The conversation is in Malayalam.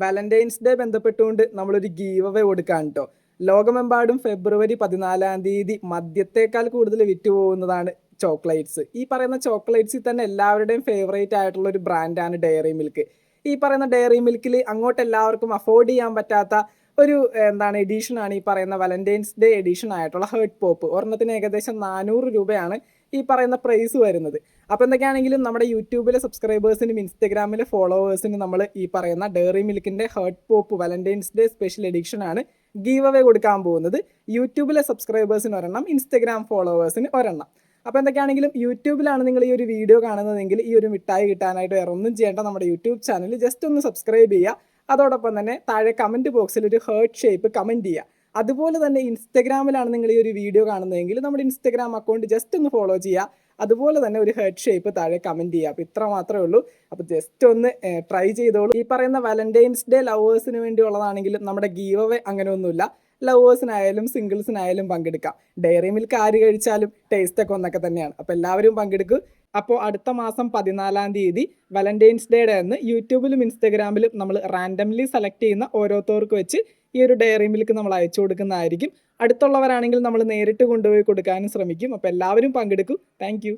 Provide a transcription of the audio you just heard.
വാലന്റൈൻസ് ഡേ ബന്ധപ്പെട്ടുകൊണ്ട് നമ്മളൊരു ഗീവ് അവേ കൊടുക്കാൻ കേട്ടോ. ലോകമെമ്പാടും ഫെബ്രുവരി 14-ാം തീയതി മദ്യത്തേക്കാൾ കൂടുതൽ വിറ്റുപോകുന്നതാണ് ചോക്ലേറ്റ്സ്. ഈ പറയുന്ന ചോക്ലേറ്റ്സിൽ തന്നെ എല്ലാവരുടെയും ഫേവറേറ്റ് ആയിട്ടുള്ള ഒരു ബ്രാൻഡാണ് ഡയറി മിൽക്ക്. ഈ പറയുന്ന ഡയറി മിൽക്കിൽ അങ്ങോട്ട് എല്ലാവർക്കും അഫോർഡ് ചെയ്യാൻ പറ്റാത്ത ഒരു എഡീഷനാണ് ഈ പറയുന്ന വാലന്റൈൻസ് ഡേ എഡീഷൻ ആയിട്ടുള്ള ഹേർട്ട് പോപ്പ്. ഒരെണ്ണത്തിന് ഏകദേശം 400 രൂപയാണ് ഈ പറയുന്ന പ്രൈസ് വരുന്നത്. അപ്പോൾ എന്തൊക്കെയാണെങ്കിലും നമ്മുടെ യൂട്യൂബിലെ സബ്സ്ക്രൈബേഴ്സിനും ഇൻസ്റ്റഗ്രാമിലെ ഫോളോവേഴ്സിനും നമ്മൾ ഈ പറയുന്ന ഡയറി മിൽക്കിൻ്റെ heart pop Valentine's day special edition ആണ് ഗീവ് അവേ കൊടുക്കാൻ പോകുന്നത്. യൂട്യൂബിലെ സബ്സ്ക്രൈബേഴ്സിന് ഒരെണ്ണം, ഇൻസ്റ്റഗ്രാം ഫോളോവേഴ്സിന് ഒരെണ്ണം. അപ്പോൾ എന്തൊക്കെയാണെങ്കിലും യൂട്യൂബിലാണ് നിങ്ങൾ ഈ ഒരു വീഡിയോ കാണുന്നതെങ്കിൽ ഈ ഒരു മിഠായി കിട്ടാനായിട്ട് വേറെ ഒന്നും ചെയ്യേണ്ട, നമ്മുടെ യൂട്യൂബ് ചാനൽ ജസ്റ്റ് ഒന്ന് സബ്സ്ക്രൈബ് ചെയ്യുക. അതോടൊപ്പം തന്നെ താഴെ കമൻറ്റ് ബോക്സിൽ ഒരു ഹേർട്ട് ഷേപ്പ് കമൻറ്റ് ചെയ്യുക. അതുപോലെ തന്നെ ഇൻസ്റ്റഗ്രാമിലാണ് നിങ്ങൾ ഈ ഒരു വീഡിയോ കാണുന്നതെങ്കിൽ നമ്മുടെ ഇൻസ്റ്റഗ്രാം അക്കൗണ്ട് ജസ്റ്റ് ഒന്ന് ഫോളോ ചെയ്യുക. അതുപോലെ തന്നെ ഒരു ഹെഡ് ഷേപ്പ് താഴെ കമൻറ്റ് ചെയ്യുക. അപ്പോൾ ഇത്ര മാത്രമേ ഉള്ളൂ. അപ്പോൾ ജസ്റ്റ് ഒന്ന് ട്രൈ ചെയ്തോളൂ. ഈ പറയുന്ന വാലന്റൈൻസ് ഡേ ലവേഴ്സിന് വേണ്ടിയുള്ളതാണെങ്കിലും നമ്മുടെ ഗീവ് അവേ അങ്ങനെ ഒന്നുമില്ല. ലവേഴ്സിനായാലും സിംഗിൾസിനായാലും പങ്കെടുക്കാം. ഡയറി മിൽക്ക് ആര് കഴിച്ചാലും ടേസ്റ്റ് ഒക്കെ ഒന്നൊക്കെ തന്നെയാണ്. അപ്പോൾ എല്ലാവരും പങ്കെടുക്കും. അപ്പോൾ അടുത്ത മാസം 14-ാം തീയതി വാലന്റൈൻസ് ഡേയുടെ അന്ന് യൂട്യൂബിലും ഇൻസ്റ്റഗ്രാമിലും നമ്മൾ റാൻഡംലി സെലക്ട് ചെയ്യുന്ന ഓരോരുത്തർക്ക് വെച്ച് ഈ ഒരു ഡയറി മിൽക്ക് നമ്മൾ അയച്ചു കൊടുക്കുന്നതായിരിക്കും. അടുത്തുള്ളവരാണെങ്കിൽ നമ്മൾ നേരിട്ട് കൊണ്ടുപോയി കൊടുക്കാനും ശ്രമിക്കും. അപ്പോൾ എല്ലാവരും പങ്കെടുക്കും. താങ്ക്